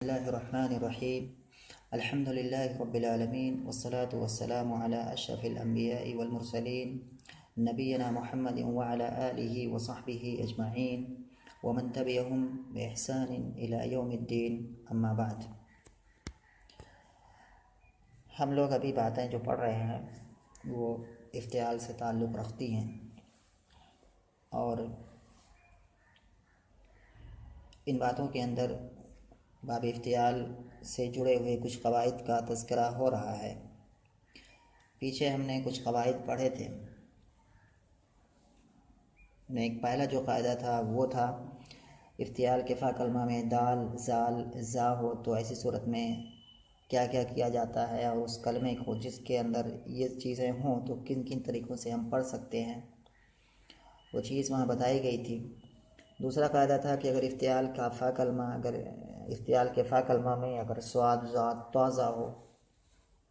बिस्मिल्लाहिर्रहमानिर्रहीम अल्हम्दुलिल्लाहि रब्बिल आलमीन वस्सलातु वस्सलामु अला अशरफिल अंबियाइ वल मुरसलीन नबियना मुहम्मदिन व अला आलिहि व सहबिहि अजमईन व मन तबिअहुम बिइहसानिन इला यौमिद्दीन अम्मा बाद। हम लोग अभी बातें जो पढ़ रहे हैं वो इफ्तियाल से ताल्लुक़ रखती हैं और इन बातों के अंदर बाब इफ्तियाल से जुड़े हुए कुछ कवाइद का तज़किरा हो रहा है। पीछे हमने कुछ कवाइद पढ़े थे। एक पहला जो कायदा था वो था इफ्तियाल के फ़ा कलमा में दाल जाल ज़ा हो तो ऐसी सूरत में क्या क्या किया जाता है और उस कलमे को जिसके अंदर ये चीज़ें हों तो किन किन तरीक़ों से हम पढ़ सकते हैं, वो चीज़ वहाँ बताई गई थी। दूसरा कायदा था कि अगर इफ्तियाल का फ़ा कलमा इफ्तियाल के फ़ा कलमा में अगर स्वाद ज़ात तोज़ा हो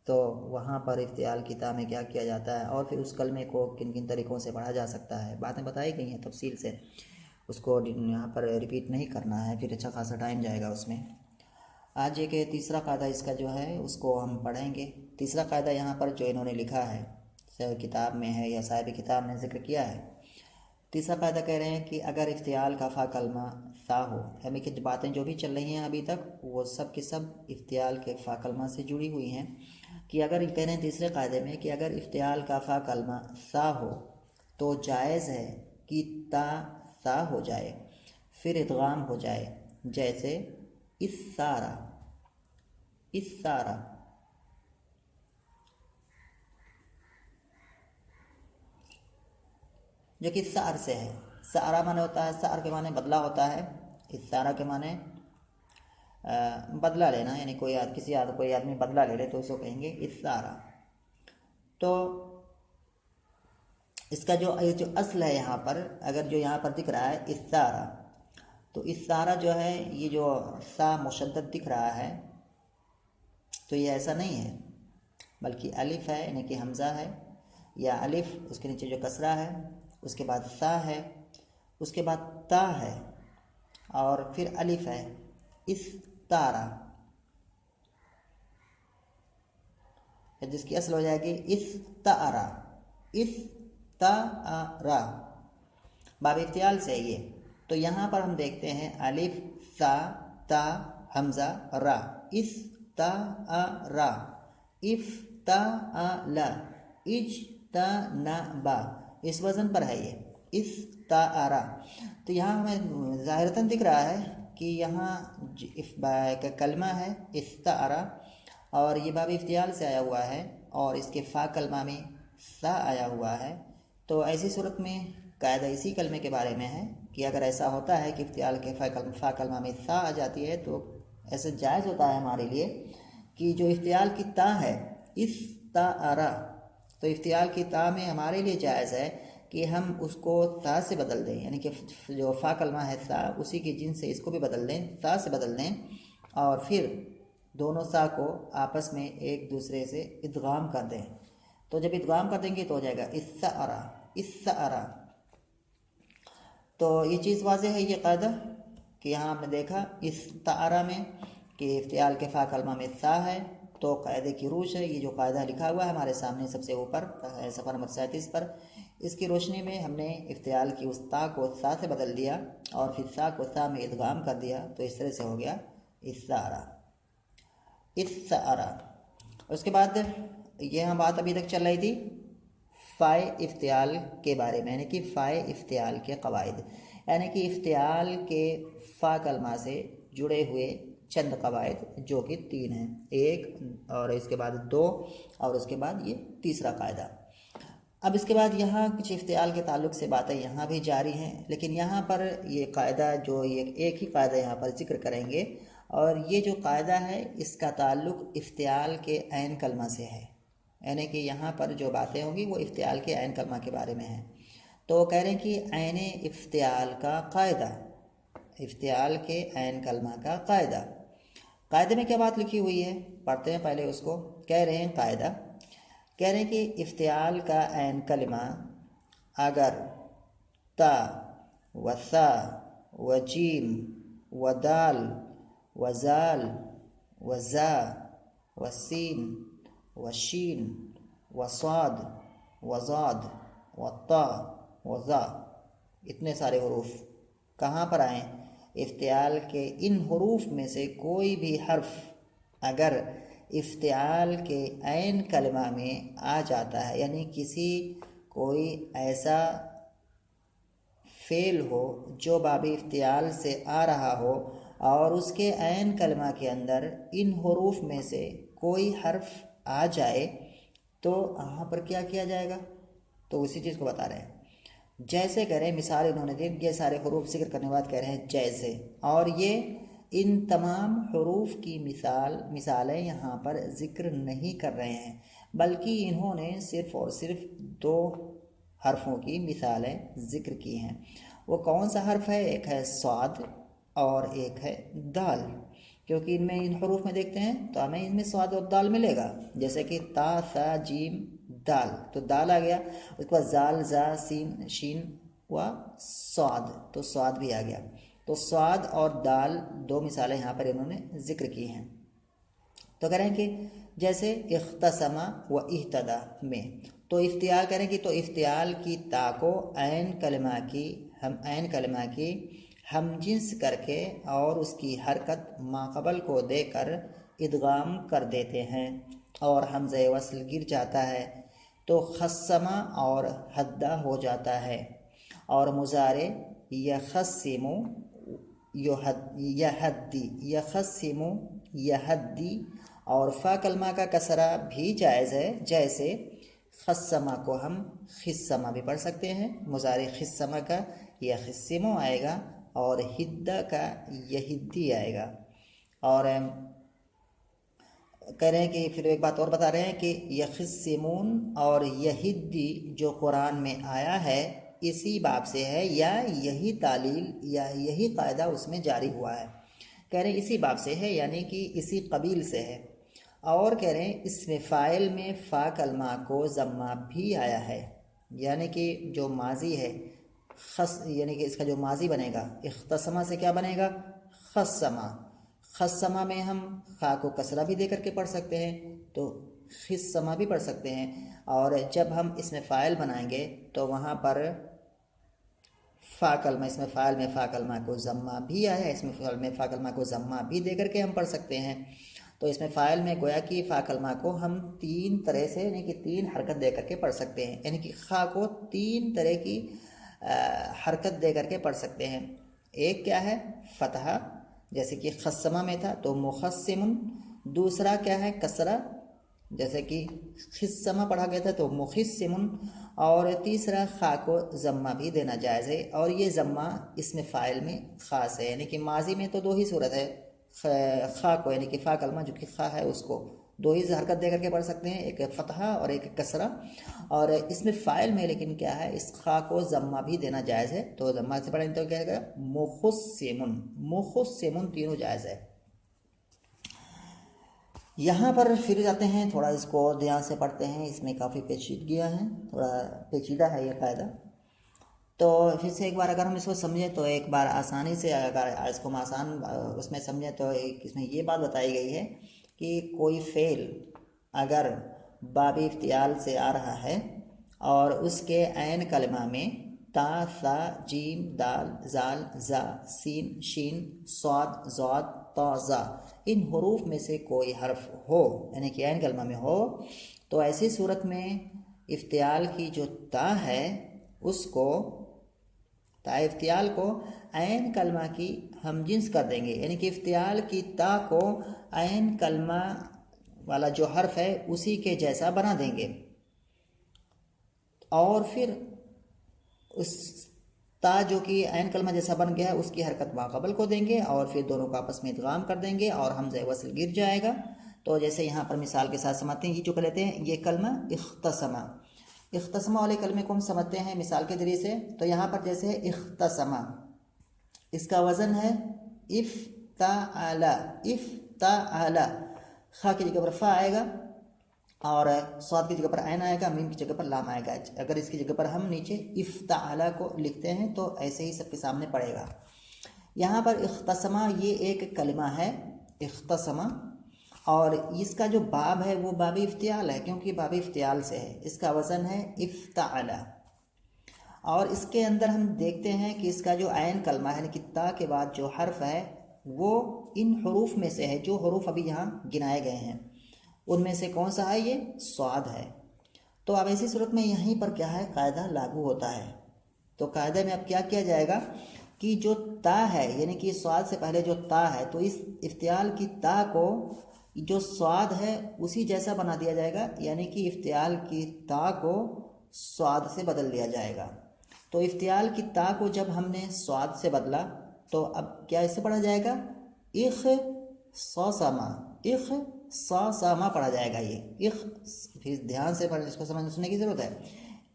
तो वहाँ पर इफ्तियाल की ता में क्या किया जाता है और फिर उस कलमे को किन किन तरीक़ों से पढ़ा जा सकता है। बातें बताई गई हैं तफसील से, उसको यहाँ पर रिपीट नहीं करना है, फिर अच्छा खासा टाइम जाएगा उसमें। आज एक तीसरा कायदा इसका जो है उसको हम पढ़ेंगे। तीसरा कायदा यहाँ पर जो इन्होंने लिखा है किताब में है या साहिब किताब ने ज़िक्र किया है। तीसरा कायदा कह रहे हैं कि अगर इफ्तियाल का फ़ा कलमा सा हो, यानी कि बातें जो भी चल रही हैं अभी तक वो सब के सब इफ्तियाल के फ़ा कलमा से जुड़ी हुई हैं। कि अगर कह रहे हैं तीसरे कायदे में कि अगर इफ्तियाल का फ़ा कलमा सा हो तो जायज़ है कि ता सा हो जाए फिर इदगाम हो जाए, जैसे इस सारा जो कि सार से है। सारा माने होता है, सार के माने बदला होता है, इस सारा के माने बदला लेना, यानी कोई आदमी बदला ले ले तो उसको कहेंगे इस सारा। तो इसका जो असल है यहाँ पर, अगर जो यहाँ पर दिख रहा है इस सारा, तो इस सारा जो है ये जो सा मुशद्दद दिख रहा है तो ये ऐसा नहीं है, बल्कि अलिफ है, यानी कि हमज़ा है या अलिफ, उसके नीचे जो कसरा है, उसके बाद सा है, उसके बाद ता है और फिर अलिफ है। इस तारा, जिसकी असल हो जाएगी इस तारा, इस तारा, बाब इफ्तियाल से ये। तो यहाँ पर हम देखते हैं अलिफ सा ता हमज़ा रा, इस ता रा, इफ ता ला, इज ता ना बा, इस वज़न पर है ये इस तारा। तो यहाँ हमें ज़ाहिरतन दिख रहा है कि यहाँ का कलमा है इस तारा और ये बाब इफ्तियाल से आया हुआ है और इसके फ़ा कलमा में सा आया हुआ है। तो ऐसी सूरत में कायदा इसी कलमे के बारे में है कि अगर ऐसा होता है कि इफ्तियाल के फ़ा कलमा में सा आ जाती है तो ऐसे जायज़ होता है हमारे लिए कि जो इफ्तियाल की ता है इस तारा, तो इफ्तियाल की ता में हमारे लिए जायज़ है कि हम उसको ता से बदल दें, यानी कि जो फ़ा कलमा है सा उसी की जिन से इसको भी बदल दें, ता से बदल दें और फिर दोनों सा को आपस में एक दूसरे से इदगाम कर दें। तो जब इदगाम कर देंगे तो हो जाएगा इस्सारा। तो ये चीज़ वाज़ेह है ये कायदा कि यहाँ हमने देखा इस तारा में कि इफ्तियाल के फ़ा कलमा में सा है तो कायदे की रूश है। ये जो कायदा लिखा हुआ है हमारे सामने सबसे ऊपर सफ़र नंबर 37 पर, इसकी रोशनी में हमने इफ्तियाल की उस ता को सा से बदल दिया और फिर सा को सा में इदगाम कर दिया, तो इस तरह से हो गया इस्सारा। उसके बाद ये हम बात अभी तक चल रही थी फ़ाए इफ्तियाल के बारे में, यानी कि फ़ाए इफ्तियाल के कवाइद, यानी कि इफ्तियाल के फ़ा कलमा से जुड़े हुए चंद कवायद जो कि 3 हैं, एक और इसके बाद 2 और उसके बाद ये तीसरा कायदा। अब इसके बाद यहाँ कुछ इफ्तियाल के ताल्लुक़ से बातें यहाँ भी जारी हैं, लेकिन यहाँ पर ये कायदा जो ये एक ही कायदा यहाँ पर जिक्र करेंगे और ये जो कायदा है इसका ताल्लुक़ इफ्तियाल के ऐन कलमा से है, यानी कि यहाँ पर जो बातें होंगी वो इफ्तियाल के ऐन कलमा के बारे में है। तो कह रहे हैं कि ऐन इफ्तियाल का कायदा, इफ्तियाल के ऐन कलमा का कायदा। कायदे में क्या बात लिखी हुई है पढ़ते हैं पहले उसको। कह रहे हैं कायदा, कह रहे हैं कि इफ्तियाल का ऐन कलमा अगर ता व सा व जीम व दाल वज़ाल, वज़ा, वसीन, वशीन, वसाद, वज़ाद, वत्ता, वज़ा। इतने सारे हरूफ कहाँ पर आए? इफ्तियाल के इन हरूफ में से कोई भी हर्फ अगर इफ्तियाल के ऐन कलमा में आ जाता है, यानी किसी कोई ऐसा फ़ेल हो जो बाबी इफ्तियाल से आ रहा हो और उसके ऐन कलमा के अंदर इन हरूफ में से कोई हर्फ आ जाए तो यहाँ पर क्या किया जाएगा? तो उसी चीज़ को बता रहे हैं। जैसे कह रहे हैं, मिसाल इन्होंने दी, ये सारे हरूफ जिक्र करने के बाद कह रहे हैं जैसे, और ये इन तमाम हरूफ की मिसालें यहाँ पर जिक्र नहीं कर रहे हैं, बल्कि इन्होंने सिर्फ़ और सिर्फ 2 हर्फ़ों की मिसालें ज़िक्र की हैं। वो कौन सा हर्फ है? एक है स्वाद और एक है दाल, क्योंकि इनमें इन हरूफ में देखते हैं तो हमें इनमें स्वाद और दाल मिलेगा। जैसे कि ता, सा, जीम, दाल, तो दाल आ गया। उसके बाद जाल, जा, सीन, शीन व स्वाद, तो स्वाद भी आ गया। तो स्वाद और दाल 2 मिसालें यहाँ पर इन्होंने ज़िक्र की हैं। तो कह रहे हैं कि जैसे इख्तसमा व इह्तदा में, तो इफ्तियाल करें कि तो इफ्तियाल की ता को ऐन कलमा की हम जिन्स करके और उसकी हरकत माक़बल को देकर इदगाम कर देते हैं और हमज़े वस्ल गिर जाता है तो खस्समा और हद्दा हो जाता है। और मुज़ारे यखस्सिमु यहद्दी, यखस्सिमु यहद्दी, और फ़ा कलमा का कसरा भी जायज़ है। जैसे खस्समा को हम खिस्समा भी पढ़ सकते हैं, मुज़ारे खिस्समा का यखस्सिमु आएगा और हिद्दा का यहिद्दी आएगा। और कह रहे हैं कि फिर एक बात और बता रहे हैं कि यखस्सिमून और यहिद्दी जो कुरान में आया है इसी बाब से है, या यही तालील या यही कायदा उसमें जारी हुआ है। कह रहे हैं इसी बाब से है, यानी कि इसी कबील से है। और कह रहे हैं इसमें फ़ाइल में फ़ा कलमा को ज़म्मा भी आया है, यानी कि जो माजी है खस, यानी कि इसका जो माजी बनेगा इख्तसमा से क्या बनेगा? खस्समा। खस्समा में हम खा को कसरा भी दे करके पढ़ सकते हैं, तो खिस्समा भी पढ़ सकते हैं। और जब हम इसमें फ़ाइल बनाएंगे तो वहाँ पर फ़ा कलमा, इसमें फ़ाइल में फ़ा कलमा को ज़म्मा भी आया है, इसमें फ़ाइल में फ़ा कलमा को ज़म्मा भी दे करके हम पढ़ सकते हैं। तो इसमें फ़ाइल में गोया कि फ़ा कलमा को हम 3 तरह से, यानी कि 3 हरकत दे करके पढ़ सकते हैं, यानी कि खा को 3 तरह की हरकत दे करके पढ़ सकते हैं। एक क्या है? फ़तहा, जैसे कि खस्समा में था तो मुखस्सिमुन। दूसरा क्या है? कसरा, जैसे कि खिस्समा पढ़ा गया था तो मुखिस्सिमुन। और तीसरा खा को ज़म्मा भी देना जायज़ है, और ये ज़म्मा इसमें फ़ाइल में ख़ास है, यानी कि माजी में तो 2 ही सूरत है, खा को यानी कि फ़ा कलमा जो कि खा है उसको 2 ही हरकत दे करके पढ़ सकते हैं, एक फ़तहा और एक कसरा। और इसमें फ़ाइल में लेकिन क्या है, इस खा को ज़म्मा भी देना जायज़ है, तो ज़म्मा से पढ़ें तो क्या है? मुखस्सिमुन, मुखस्सिमुन, तीनों जायज़ है। यहाँ पर फिर जाते हैं, थोड़ा इसको और ध्यान से पढ़ते हैं, इसमें काफ़ी पेचीदगियाँ हैं, थोड़ा पेचीदा है ये कायदा। तो फिर से एक बार अगर हम इसको समझें तो एक बार आसानी से, अगर इसको हम आसान उसमें समझें तो एक इसमें ये बात बताई गई है कि कोई फ़ेल अगर बाब इफ्तियाल से आ रहा है और उसके ऐन कलमा में ता, सा, जीम, दाल, जाल, जा, सीन, शीन, स्वाद, ज़ाद, ता, ज़ा, इन हरूफ में से कोई हर्फ हो, यानी कि ऐन कलमा में हो, तो ऐसी सूरत में इफ्तियाल की जो ता है उसको, ता इफ्तियाल को ऐन कलमा की हम जिन्स कर देंगे, यानी कि इफ्तियाल की ता को ऐन कलमा वाला जो हर्फ है उसी के जैसा बना देंगे, और फिर उस ता जो कि ऐन कलमा जैसा बन गया है उसकी हरकत माक़बल को देंगे और फिर दोनों को आपस में इदगाम कर देंगे और हमज़े वस्ल गिर जाएगा। तो जैसे यहाँ पर मिसाल के साथ समझते हैं, ये जो कहते हैं ये कलमा इख्तसमा, इख्तसमा वाले कलमे को हम समझते हैं मिसाल के ज़रिए से। तो यहाँ पर जैसे इख्तसमा, इसका वज़न है इफ्ताअला, इफ्ताअला, खा की जगह पर फ़ा आएगा और स्वाद की जगह पर ऐन आएगा, मीम की जगह पर लाम आएगा। अगर इसकी जगह पर हम नीचे इफ्ताअला को लिखते हैं तो ऐसे ही सबके सामने पड़ेगा। यहाँ पर इख्तसमा ये एक कलिमा है, इख्तसमा, और इसका जो बाब है वो बाब इफ्तियाल है, क्योंकि बाब इफ्तियाल से है। इसका वज़न है इफ्ताअला। और इसके अंदर हम देखते हैं कि इसका जो आयन कलमा है, यानी कि ता के बाद जो हर्फ है वो इन हरूफ में से है, जो हरूफ अभी यहाँ गिनाए गए हैं उनमें से कौन सा है, ये स्वाद है। तो अब ऐसी सूरत में यहीं पर क्या है, कायदा लागू होता है। तो कायदे में अब क्या किया जाएगा कि जो ता है, यानी कि स्वाद से पहले जो ता है, तो इस इफ्तियाल की ता को जो स्वाद है उसी जैसा बना दिया जाएगा, यानी कि इफ्तियाल की ता को स्वाद से बदल दिया जाएगा। तो इफ्तियाल की ता को जब हमने स्वाद से बदला तो अब क्या इससे पढ़ा जाएगा, इख समा, इख समा पढ़ा जाएगा। ये इख, फिर ध्यान से पढ़, इसको समझने की ज़रूरत है।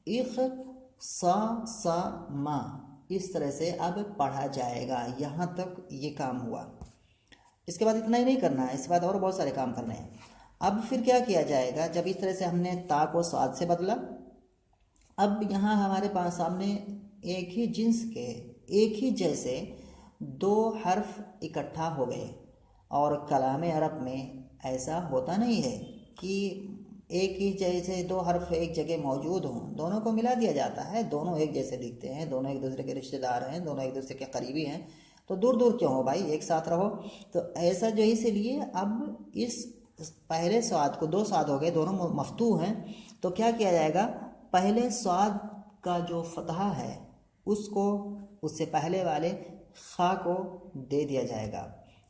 इख समा, इस तरह से अब पढ़ा जाएगा। यहाँ तक ये काम हुआ। इसके बाद इतना ही नहीं करना है, इसके बाद और बहुत सारे काम करने हैं। अब फिर क्या किया जाएगा, जब इस तरह से हमने ता को स्वाद से बदला, अब यहाँ हमारे पास सामने एक ही जिन्स के, एक ही जैसे दो हर्फ इकट्ठा हो गए। और कलाम अरब में ऐसा होता नहीं है कि एक ही जैसे दो हर्फ एक जगह मौजूद हों, दोनों को मिला दिया जाता है। दोनों एक जैसे दिखते हैं, दोनों एक दूसरे के रिश्तेदार हैं, दोनों एक दूसरे के करीबी हैं, तो दूर दूर क्यों हो भाई, एक साथ रहो। तो ऐसा जो इसलिए अब इस पहले स्वाद को, दो स्वाद हो गए, दोनों मफ्तू हैं, तो क्या किया जाएगा, पहले स्वाद का जो फतहा है उसको उससे पहले वाले खा को दे दिया जाएगा,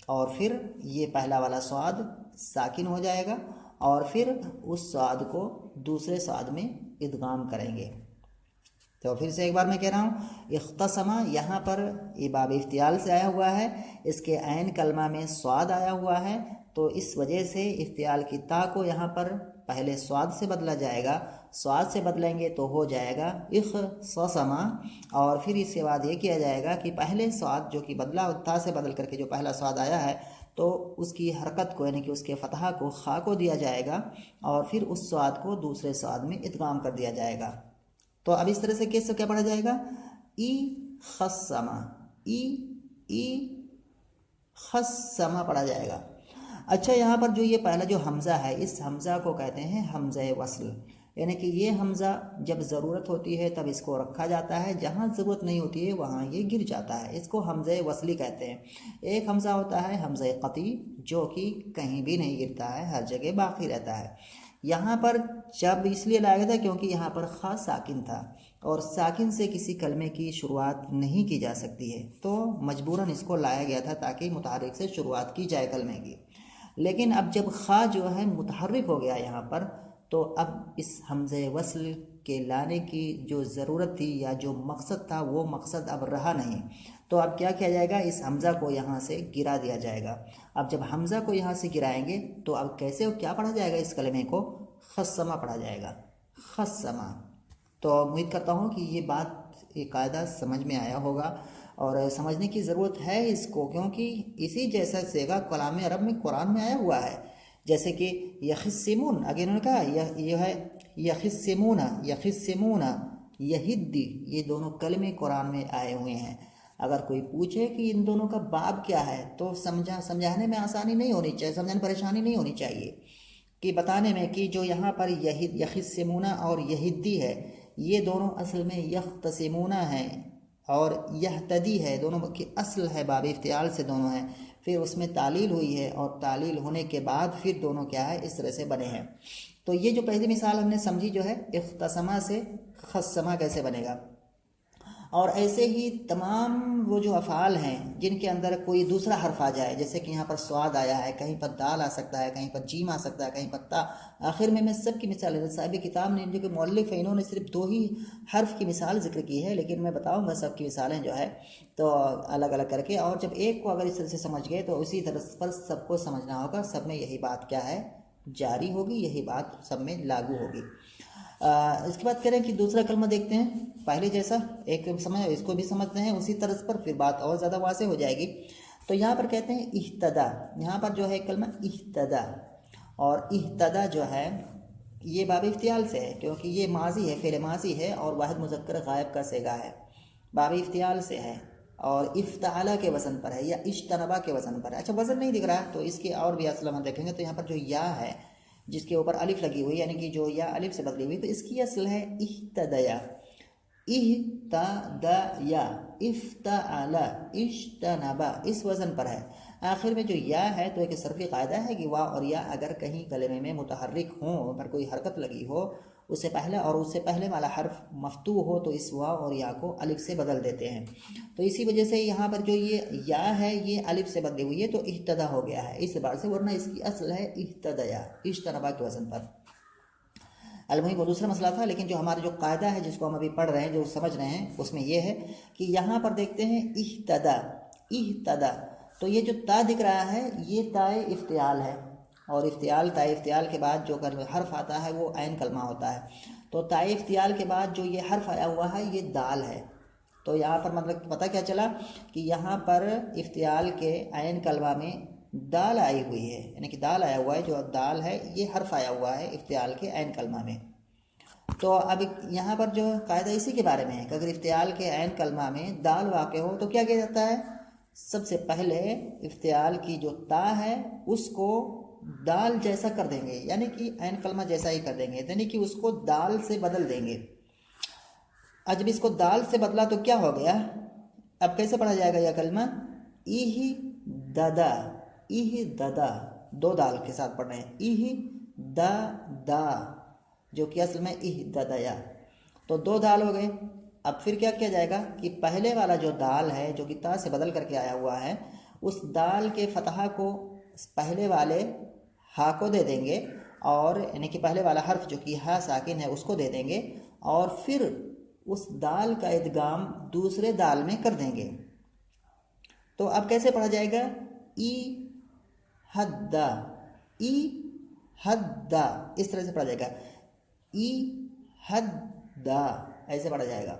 और फिर ये पहला वाला स्वाद साकिन हो जाएगा, और फिर उस स्वाद को दूसरे स्वाद में इदगाम करेंगे। तो फिर से एक बार मैं कह रहा हूँ, इख्तसमा यहाँ पर ये बाब इफ्तियाल से आया हुआ है, इसके ऐन कलमा में स्वाद आया हुआ है, तो इस वजह से इफ्तियाल की ता को यहाँ पर पहले स्वाद से बदला जाएगा। स्वाद से बदलेंगे तो हो जाएगा इख्तसमा, और फिर इसके बाद ये किया जाएगा कि पहले स्वाद जो कि बदला, ता से बदल करके जो पहला स्वाद आया है, तो उसकी हरकत को, यानी कि उसके फतहा को, खा को दिया जाएगा, और फिर उस स्वाद को दूसरे स्वाद में इदगाम कर दिया जाएगा। तो अब इस तरह से कैसे क्या पढ़ा जाएगा, ई खस्समा, ई खस्समा पढ़ा जाएगा। अच्छा, यहाँ पर जो ये पहला जो हमज़ा है, इस हमज़ा को कहते हैं हमज़ा वस्ल, यानी कि ये हमज़ा जब ज़रूरत होती है तब इसको रखा जाता है, जहाँ ज़रूरत नहीं होती है वहाँ ये गिर जाता है, इसको हमज़ा वस्ली कहते हैं। एक हमज़ा होता है हमज़ा क़ती, जो कि कहीं भी नहीं गिरता है, हर जगह बाकी रहता है। यहाँ पर जब इसलिए लाया गया था क्योंकि यहाँ पर ख़ा साकिन था, और साकिन से किसी कलमे की शुरुआत नहीं की जा सकती है, तो मजबूरन इसको लाया गया था ताकि मुतहर्रिक से शुरुआत की जाए कलमे की। लेकिन अब जब ख़ा जो है मुतहर्रिक हो गया यहाँ पर, तो अब इस हमज़े वस्ल के लाने की जो ज़रूरत थी या जो मकसद था, वो मकसद अब रहा नहीं। तो अब क्या किया जाएगा, इस हमज़ा को यहाँ से गिरा दिया जाएगा। अब जब हमज़ा को यहाँ से गिराएंगे तो अब कैसे क्या पढ़ा जाएगा, इस कलमे को खस्समा पढ़ा जाएगा, खस्समा। तो उम्मीद करता हूँ कि ये बात, ये कायदा समझ में आया होगा, और समझने की ज़रूरत है इसको, क्योंकि इसी जैसा सेगा कलाम अरब में, कुरान में आया हुआ है। जैसे कि यखिस्सिमून, आगे इन्होंने कहा यह है यखिस्सिमूना, यखिस्सिमूना, यहिद्दी, ये दोनों कलमे कुरान में आए हुए हैं। अगर कोई पूछे कि इन दोनों का बाब क्या है, तो समझाने में आसानी नहीं होनी चाहिए, समझाने में परेशानी नहीं होनी चाहिए, कि बताने में कि जो यहाँ पर यखिस्सिमूना और यहिद्दी है, ये दोनों असल में यख्तसिमूना है और यहतदी है, दोनों की असल है बाब इफ्तियाल से दोनों हैं, फिर उसमें तालील हुई है, और तालील होने के बाद फिर दोनों क्या है, इस तरह से बने हैं। तो ये जो पहली मिसाल हमने समझी जो है, इख्तसमा से खस्समा कैसे बनेगा। और ऐसे ही तमाम वो जो अफ़ाल हैं जिनके अंदर कोई दूसरा हर्फ आ जाए, जैसे कि यहाँ पर स्वाद आया है, कहीं पर दाल आ सकता है, कहीं पर जीम आ सकता है, कहीं पर ता, आखिर में मैं सब की मिसाल है। साहिब किताब ने, जो कि मौलिफ़ है, इन्होंने सिर्फ दो ही हर्फ की मिसाल जिक्र की है, लेकिन मैं बताऊँगा सब की मिसालें जो है तो अलग अलग करके। और जब एक को अगर इस तरह से समझ गए तो उसी तरह पर सबको समझना होगा, सब में यही बात क्या है, जारी होगी, यही बात सब में लागू होगी। इसके बाद कह रहे हैं कि दूसरा कलमा देखते हैं, पहले जैसा एक समझ, इसको भी समझते हैं उसी तरह पर, फिर बात और ज़्यादा वाज़ेह हो जाएगी। तो यहाँ पर कहते हैं इह्तदा, यहाँ पर जो है कलमा इह्तदा, और इह्तदा जो है ये बाब इफ्तियाल से है, क्योंकि ये माजी है, फ़ेल माजी है, और वाहिद मुज़क्कर गायब का सेगा है, बाब इफ्तियाल से है। और इफ्ताला के वज़न पर है या इज्तनबा के वज़न पर है। अच्छा, वज़न नहीं दिख रहा है तो इसके और भी असल हम देखेंगे तो यहाँ पर जो या है जिसके ऊपर अलिफ लगी हुई, यानी कि जो या अलिफ से बदली हुई, तो इसकी असल है इह्तदया, इह्तदया, इफ्ताला, इज्तनबा, इस वज़न पर है। आखिर में जो या है तो एक सरफी कायदा है कि वाह और या अगर कहीं कलमे में मुतहर्रिक हों, पर कोई हरकत लगी हो उससे पहले और उससे पहले वाला हर्फ मफ्तू हो तो इस वाह और या को अलिफ से बदल देते हैं। तो इसी वजह से यहाँ पर जो ये या है ये अलिफ से बदली हुई है तो इह्तदा हो गया है इस बार से, वरना इसकी असल है इह्तदया, इज्तनबा के वज़न पर। अलमुहिम वो दूसरा मसला था, लेकिन जो हमारा जो कायदा है जिसको हम अभी पढ़ रहे हैं, जो समझ रहे हैं, उसमें यह है कि यहाँ पर देखते हैं इह्तदा, इह्तदा, तो ये जो ता दिख रहा है ये ताए इफ्तियाल है, और इफ्तियाल, ताए इफ्तियाल के बाद जो हर्फ आता है वो ऐन कलमा होता है। तो ताए इफ्तियाल के बाद जो ये हर्फ आया हुआ है ये दाल है। तो यहाँ पर मतलब पता क्या चला कि यहाँ पर इफ्तियाल के ऐन कलमा में दाल आई हुई है, यानी कि दाल आया हुआ है, जो दाल है ये हर्फ आया हुआ है इफ्तियाल के ऐन कलमा में। तो अब यहाँ पर जो कायदा इसी के बारे में है कि अगर इफ्तियाल के ऐन कलमा में दाल वाक़ हो तो क्या किया जाता है, सबसे पहले इफ्तियाल की जो ता है उसको दाल जैसा कर देंगे, यानी कि ऐन कलमा जैसा ही कर देंगे, यानी कि उसको दाल से बदल देंगे। अब जब इसको दाल से बदला तो क्या हो गया, अब कैसे पढ़ा जाएगा यह कलमा, इह ददा, इह ददा, दो दाल के साथ पढ़ रहे हैं, इह दा दा, जो कि असल में इह ददया, तो दो दाल हो गए। अब फिर क्या किया जाएगा कि पहले वाला जो दाल है जो कि ता से बदल करके आया हुआ है, उस दाल के फतहा को पहले वाले हा को दे देंगे, और यानी कि पहले वाला हर्फ जो कि हा साकिन है उसको दे देंगे, और फिर उस दाल का इदगाम दूसरे दाल में कर देंगे। तो अब कैसे पढ़ा जाएगा, ई हद्दा, ई हद्दा, इस तरह से पढ़ा जाएगा, ई हद्दा, ऐसे पढ़ा जाएगा।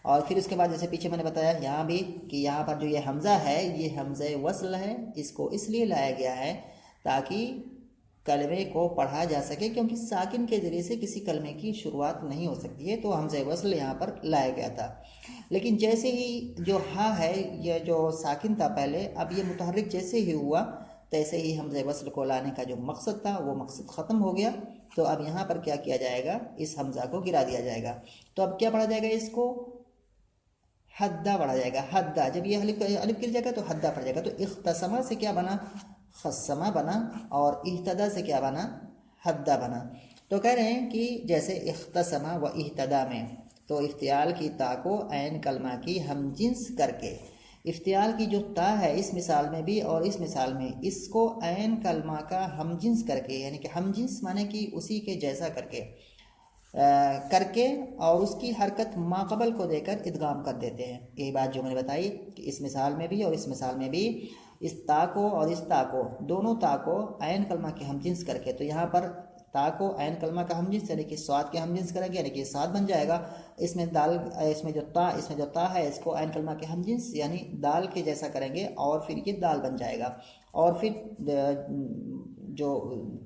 और फिर उसके बाद जैसे पीछे मैंने बताया यहाँ भी कि यहाँ पर जो ये हमज़ा है ये हमज़े वस्ल है, इसको इसलिए लाया गया है ताकि कलमे को पढ़ा जा सके, क्योंकि साकिन के ज़रिए से किसी कलमे की शुरुआत नहीं हो सकती है, तो हमज़े वस्ल यहाँ पर लाया गया था। लेकिन जैसे ही जो हा है यह जो साकिन था पहले, अब ये मुतहर्रिक जैसे ही हुआ तैसे ही हमज़े वस्ल को लाने का जो मकसद था वो मकसद ख़त्म हो गया। तो अब यहाँ पर क्या किया जाएगा, इस हमज़ा को गिरा दिया जाएगा। तो अब क्या पढ़ा जाएगा, इसको हद्दा पढ़ा जाएगा, हद्दा, जब ये अलिफ गिर जाएगा तो हद्दा पड़ जाएगा। तो इख्तसमा से क्या बना, खस्समा बना, और इह्तदा से क्या बना, हद्दा बना। तो कह रहे हैं कि जैसे इख्तसमा व इह्तदा में तो इफ्तियाल की ता को ऐन कलमा की हम जिन्स करके, इफ्तियाल की जो ता है इस मिसाल में भी और इस मिसाल में, इसको ऐन कलमा का हम जिन्स करके, यानी कि हम जिन्स माने कि उसी के जैसा करके और उसकी हरकत माक़बल को देकर इदगाम कर देते हैं। यही बात जो मैंने बताई कि इस मिसाल में भी और इस मिसाल में भी इस ता को और इस ता को, दोनों ता को ऐन कलमा के हम जिन्स करके, तो यहाँ पर ता को ऐन कलमा का हम जिन्स यानी कि स्वाद के हम जिन्स करेंगे, यानी कि स्वाद बन जाएगा। इसमें दाल, इसमें जो ता है इसको ऐन कलमा के हम जिन्स यानी दाल के जैसा करेंगे और फिर ये दाल बन जाएगा। और फिर जो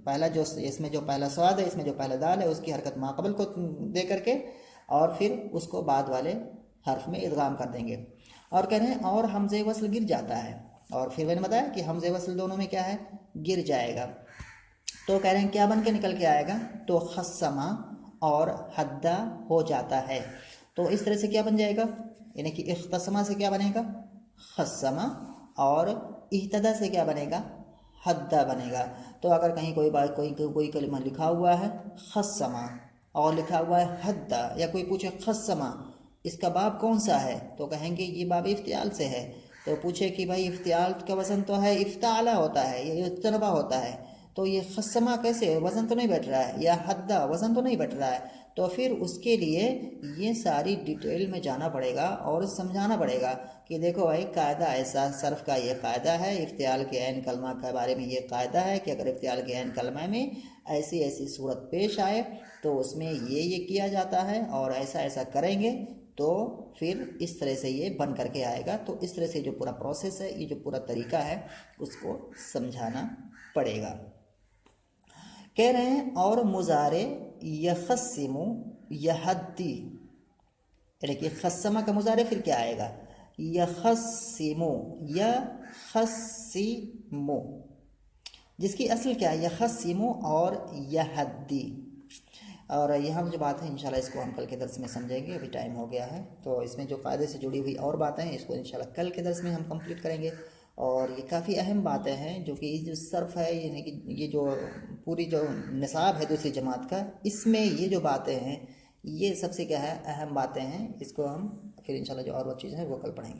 पहला जो इसमें जो पहला स्वाद है, इसमें जो पहला दाल है, उसकी हरकत माक़बल को दे करके और फिर उसको बाद वाले हर्फ में इदगाम कर देंगे। और कह रहे हैं और हमज़े वस्ल गिर जाता है, और फिर मैंने बताया कि हमज़े वस्ल दोनों में क्या है, गिर जाएगा। तो कह रहे हैं क्या बन के निकल के आएगा, तो खस्समा और हद्दा हो जाता है। तो इस तरह से क्या बन जाएगा, यानी कि इख्तसमा से क्या बनेगा, खस्समा, और इह्तदा से क्या बनेगा, हद्दा बनेगा। तो अगर कहीं कोई कलिमा लिखा हुआ है खस्समा और लिखा हुआ है हद्दा, या कोई पूछे खस्समा इसका बाब कौन सा है, तो कहेंगे ये बाब इफ्तियाल से है। तो पूछे कि भाई इफ्तियाल का वज़न तो है इफ्ताला होता है, ये इज्तनबा होता है, तो ये खस्समा कैसे, वज़न तो नहीं बैठ रहा है, या हद्दा वज़न तो नहीं बैठ रहा है। तो फिर उसके लिए ये सारी डिटेल में जाना पड़ेगा और समझाना पड़ेगा कि देखो भाई कायदा ऐसा, सर्फ का ये कायदा है, इफ्तियाल के ऐन कलमा के बारे में ये कायदा है कि अगर इफ्तियाल के ऐन कलमा में ऐसी ऐसी सूरत पेश आए तो उसमें ये किया जाता है, और ऐसा ऐसा करेंगे तो फिर इस तरह से ये बन करके आएगा। तो इस तरह से जो पूरा प्रोसेस है, ये जो पूरा तरीका है, उसको समझाना पड़ेगा। कह रहे हैं और मुजारे यखस्सिमु यहद्दी, यानी कि खस्समा का मुजारे फिर क्या आएगा, यखसिमु, यखसिमु, जिसकी असल क्या है यखसिमु और यहद्दी। और यहाँ जो बात है इंशाल्लाह इसको हम कल के दर्स में समझेंगे, अभी टाइम हो गया है। तो इसमें जो क़ायदे से जुड़ी हुई और बातें हैं इसको इंशाल्लाह कल के दर्स में हम कंप्लीट करेंगे। और ये काफ़ी अहम बातें हैं जो कि जो सर्फ है, यानी कि ये जो पूरी जो निसाब है दूसरी जमात का, इसमें ये जो बातें हैं ये सबसे क्या है अहम बातें हैं। इसको हम फिर इंशाल्लाह जो और चीज़ें हैं वो कल पढ़ेंगे।